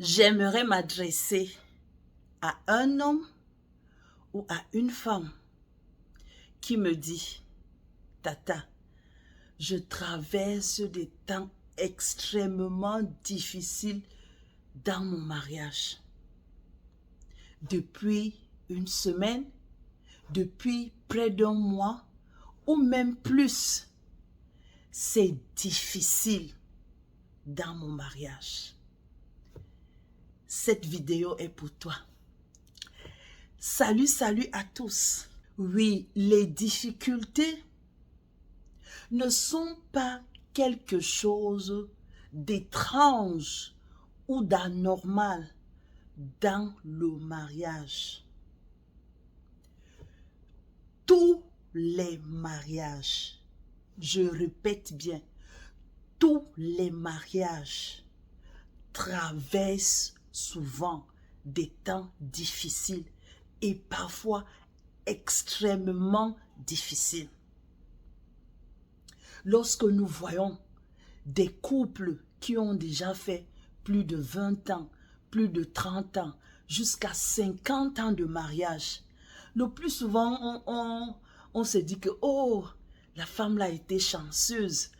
J'aimerais m'adresser à un homme ou à une femme qui me dit, Tata, je traverse des temps extrêmement difficiles dans mon mariage. Depuis une semaine, depuis près d'un mois ou même plus, c'est difficile dans mon mariage. Cette vidéo est pour toi. Salut à tous. Oui, les difficultés ne sont pas quelque chose d'étrange ou d'anormal dans le mariage. Tous les mariages, je répète bien, tous les mariages traversent souvent des temps difficiles et parfois extrêmement difficiles. Lorsque nous voyons des couples qui ont déjà fait plus de 20 ans, plus de 30 ans, jusqu'à 50 ans de mariage, le plus souvent, on se dit que, oh, la femme là a été chanceuse,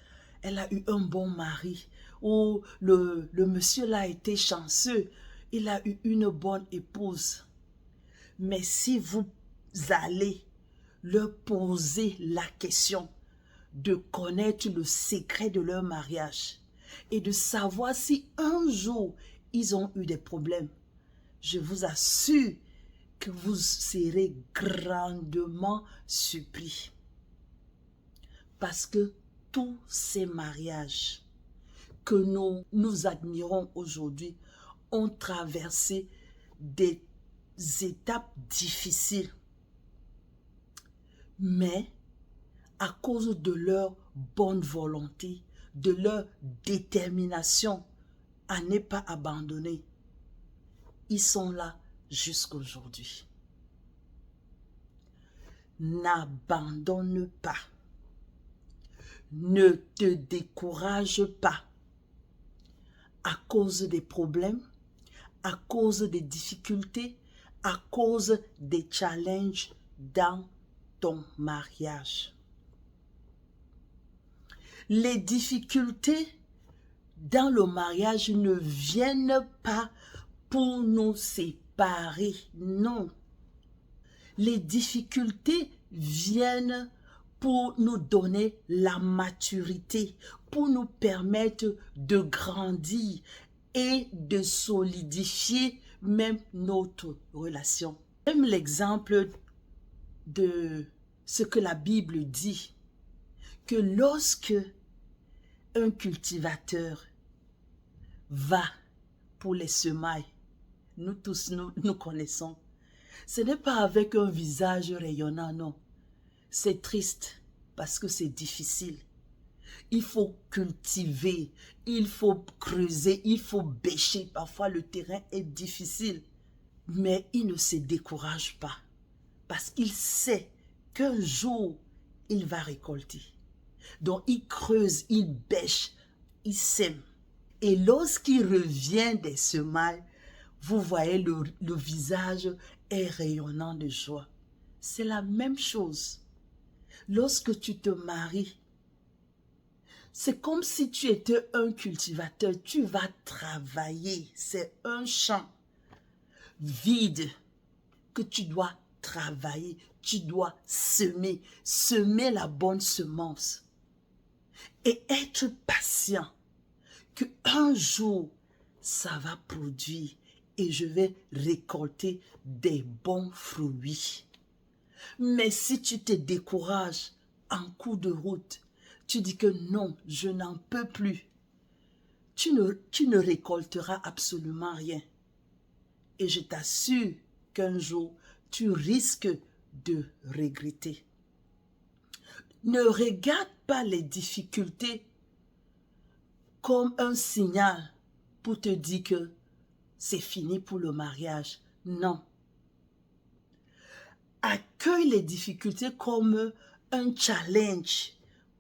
elle a eu un bon mari, ou le monsieur là a été chanceux, il a eu une bonne épouse. Mais si vous allez leur poser la question de connaître le secret de leur mariage et de savoir si un jour ils ont eu des problèmes, je vous assure que vous serez grandement surpris. Parce que tous ces mariages que nous admirons aujourd'hui ont traversé des étapes difficiles. Mais à cause de leur bonne volonté, de leur détermination à ne pas abandonner, ils sont là jusqu'aujourd'hui. N'abandonne pas. Ne te décourage pas à cause des problèmes, à cause des difficultés, à cause des challenges dans ton mariage. Les difficultés dans le mariage ne viennent pas pour nous séparer, non. Les difficultés viennent pour nous donner la maturité, pour nous permettre de grandir et de solidifier même notre relation. Même l'exemple de ce que la Bible dit, que lorsque un cultivateur va pour les semailles, nous tous, nous connaissons, ce n'est pas avec un visage rayonnant, non. C'est triste parce que c'est difficile. Il faut cultiver, il faut creuser, il faut bêcher. Parfois, le terrain est difficile. Mais il ne se décourage pas parce qu'il sait qu'un jour, il va récolter. Donc, il creuse, il bêche, il sème. Et lorsqu'il revient des semailles, vous voyez le visage est rayonnant de joie. C'est la même chose. Lorsque tu te maries, c'est comme si tu étais un cultivateur. Tu vas travailler. C'est un champ vide que tu dois travailler. Tu dois semer. Semer la bonne semence. Et être patient. Qu'un jour, ça va produire. Et je vais récolter des bons fruits. Mais si tu te décourages en cours de route, tu dis que non, je n'en peux plus, tu ne récolteras absolument rien. Et je t'assure qu'un jour, tu risques de regretter. Ne regarde pas les difficultés comme un signal pour te dire que c'est fini pour le mariage. Non. Accueille les difficultés comme un challenge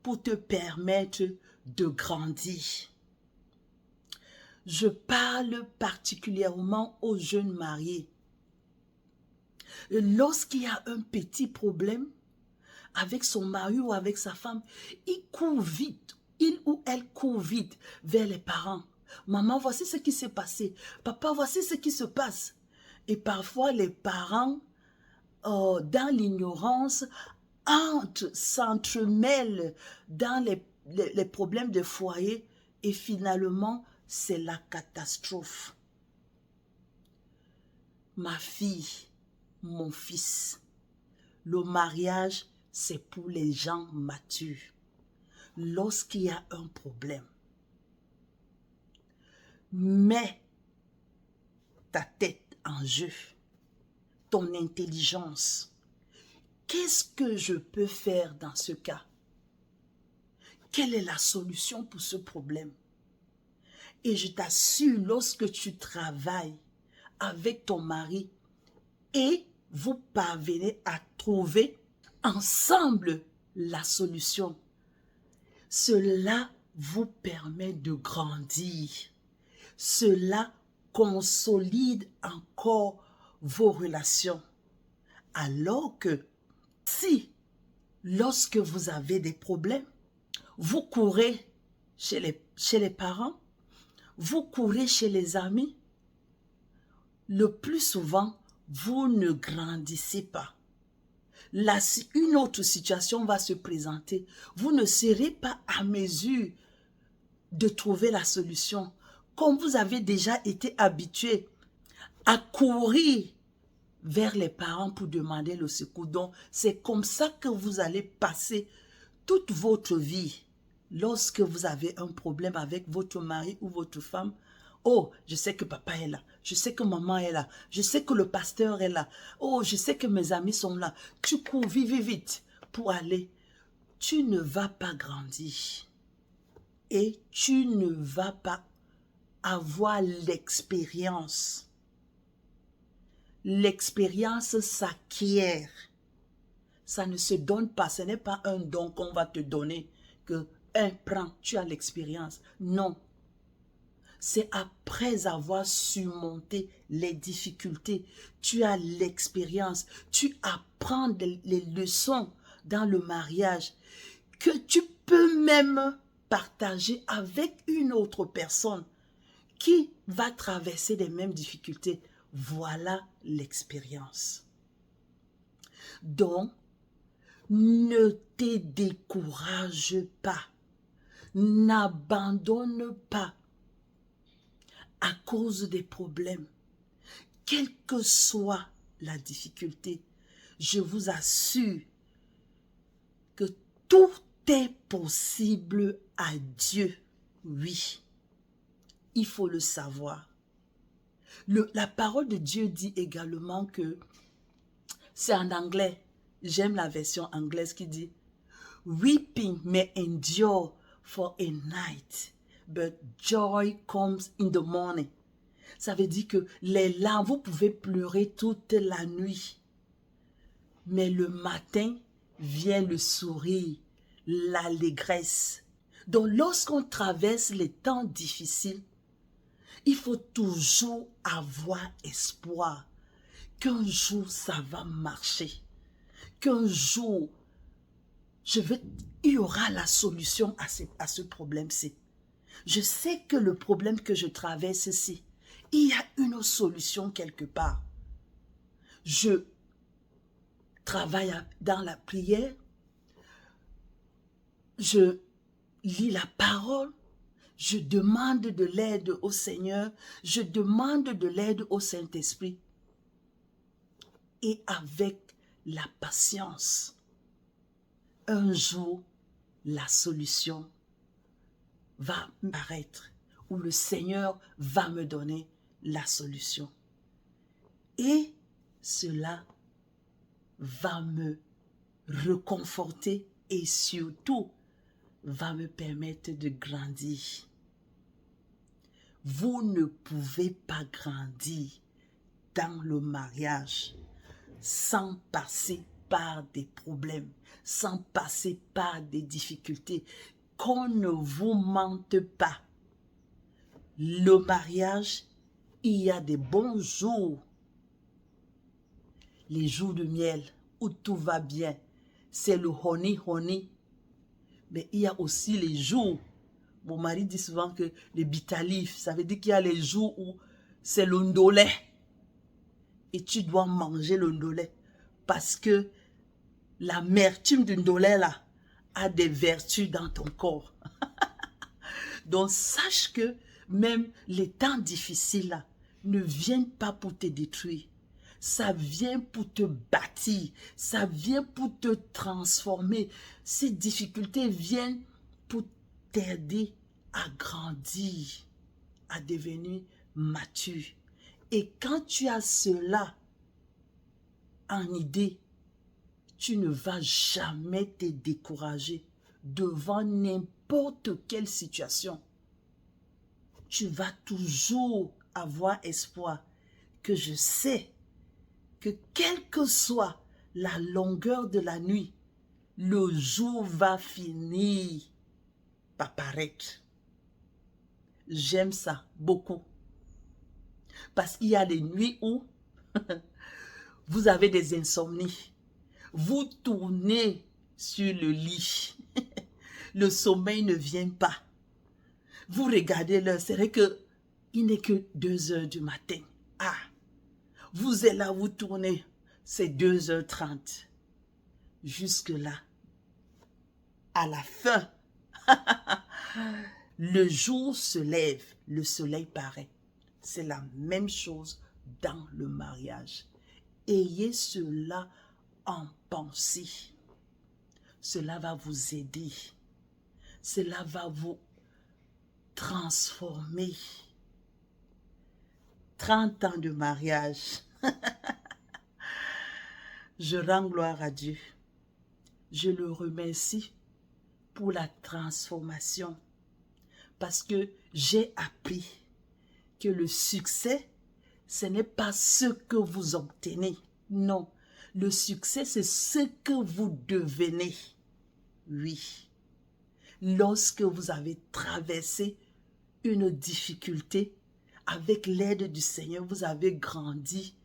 pour te permettre de grandir. Je parle particulièrement aux jeunes mariés. Lorsqu'il y a un petit problème avec son mari ou avec sa femme, il court vite, il ou elle court vite vers les parents. Maman, voici ce qui s'est passé. Papa, voici ce qui se passe. Et parfois, les parents, dans l'ignorance, s'entremêlent dans les problèmes de foyer et finalement, c'est la catastrophe. Ma fille, mon fils, le mariage, c'est pour les gens matures. Lorsqu'il y a un problème, mets ta tête en jeu, ton intelligence. Qu'est-ce que je peux faire dans ce cas? Quelle est la solution pour ce problème? Et je t'assure, lorsque tu travailles avec ton mari et vous parvenez à trouver ensemble la solution, cela vous permet de grandir. Cela consolide encore vos relations. Alors que si, lorsque vous avez des problèmes, vous courez chez les parents, vous courez chez les amis, le plus souvent, vous ne grandissez pas. Une autre situation va se présenter. Vous ne serez pas à mesure de trouver la solution. Comme vous avez déjà été habitué à courir vers les parents pour demander le secours. Donc, c'est comme ça que vous allez passer toute votre vie. Lorsque vous avez un problème avec votre mari ou votre femme, oh, je sais que papa est là, je sais que maman est là, je sais que le pasteur est là, oh, je sais que mes amis sont là. Tu cours vite, vite, vite pour aller. Tu ne vas pas grandir et tu ne vas pas avoir l'expérience. L'expérience s'acquiert. Ça ne se donne pas, ce n'est pas un don qu'on va te donner que prends, tu as l'expérience. Non. C'est après avoir surmonté les difficultés, tu as l'expérience, tu apprends les leçons dans le mariage que tu peux même partager avec une autre personne qui va traverser les mêmes difficultés. Voilà l'expérience. Donc, ne te décourage pas. N'abandonne pas à cause des problèmes. Quelle que soit la difficulté, je vous assure que tout est possible à Dieu. Oui, il faut le savoir. La parole de Dieu dit également que, c'est en anglais, j'aime la version anglaise qui dit « Weeping may endure for a night, but joy comes in the morning. » Ça veut dire que les larmes, vous pouvez pleurer toute la nuit, mais le matin vient le sourire, l'allégresse. Donc lorsqu'on traverse les temps difficiles, il faut toujours avoir espoir qu'un jour ça va marcher, qu'un jour il y aura la solution à ce problème-ci. Je sais que le problème que je traverse ici, il y a une solution quelque part. Je travaille dans la prière, je lis la parole, je demande de l'aide au Seigneur, je demande de l'aide au Saint-Esprit. Et avec la patience, un jour, la solution va apparaître, ou le Seigneur va me donner la solution. Et cela va me réconforter et surtout va me permettre de grandir. Vous ne pouvez pas grandir dans le mariage sans passer par des problèmes, sans passer par des difficultés. Qu'on ne vous mente pas. Le mariage, il y a des bons jours. Les jours de miel où tout va bien, c'est le honey. Mais il y a aussi les jours, mon mari dit souvent que les bitalifs, ça veut dire qu'il y a les jours où c'est le ndolé. Et tu dois manger le ndolé. Parce que l'amertume du ndolé là a des vertus dans ton corps. Donc sache que même les temps difficiles là ne viennent pas pour te détruire. Ça vient pour te bâtir, ça vient pour te transformer. Ces difficultés viennent pour t'aider à grandir, à devenir mature. Et quand tu as cela en idée, tu ne vas jamais te décourager devant n'importe quelle situation. Tu vas toujours avoir espoir que je sais que quelle que soit la longueur de la nuit, le jour va finir par paraître. J'aime ça beaucoup. Parce qu'il y a des nuits où vous avez des insomnies. Vous tournez sur le lit. Le sommeil ne vient pas. Vous regardez l'heure, c'est vrai qu'il n'est que 2 heures du matin. Ah! Vous êtes là, vous tournez, c'est 2h30. Jusque-là, à la fin, le jour se lève, le soleil paraît. C'est la même chose dans le mariage. Ayez cela en pensée. Cela va vous aider. Cela va vous transformer. 30 ans de mariage. Je rends gloire à Dieu. Je le remercie pour la transformation. Parce que j'ai appris que le succès, ce n'est pas ce que vous obtenez. Non, le succès, c'est ce que vous devenez. Oui. Lorsque vous avez traversé une difficulté, avec l'aide du Seigneur, vous avez grandi.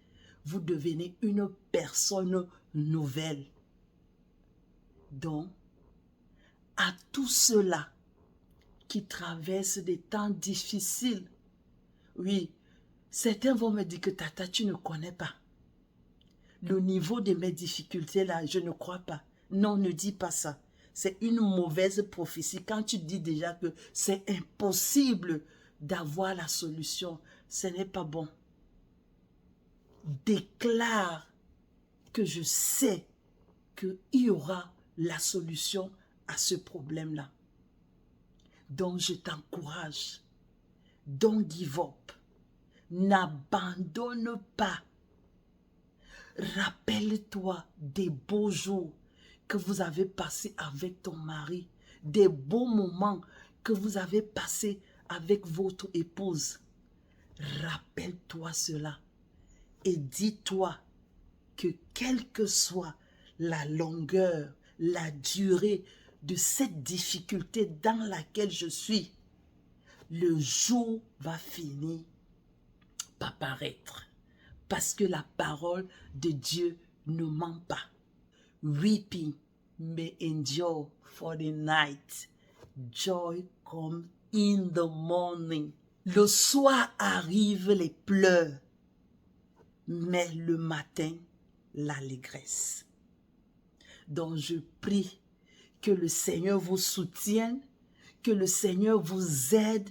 Vous devenez une personne nouvelle. Donc, à tous ceux-là qui traversent des temps difficiles, oui, certains vont me dire que Tata, tu ne connais pas. Le niveau de mes difficultés là, je ne crois pas. Non, ne dis pas ça. C'est une mauvaise prophétie. Quand tu dis déjà que c'est impossible d'avoir la solution, ce n'est pas bon. Déclare que je sais qu'il y aura la solution à ce problème-là. Donc je t'encourage. Don't give up. N'abandonne pas. Rappelle-toi des beaux jours que vous avez passés avec ton mari, des beaux moments que vous avez passés avec votre épouse. Rappelle-toi cela et dis-toi que quelle que soit la longueur, la durée de cette difficulté dans laquelle je suis, le jour va finir par paraître. Parce que la parole de Dieu ne ment pas. Weeping may endure for the night. Joy comes in the morning. Le soir arrivent les pleurs, mais le matin, l'allégresse. Donc je prie que le Seigneur vous soutienne, que le Seigneur vous aide,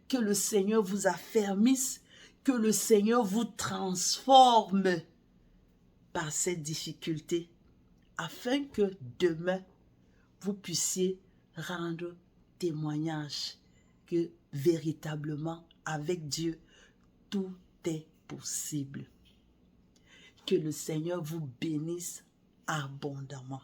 que le Seigneur vous affermisse, que le Seigneur vous transforme par ces difficultés, afin que demain, vous puissiez rendre témoignage que véritablement, avec Dieu, tout est possible. Que le Seigneur vous bénisse abondamment.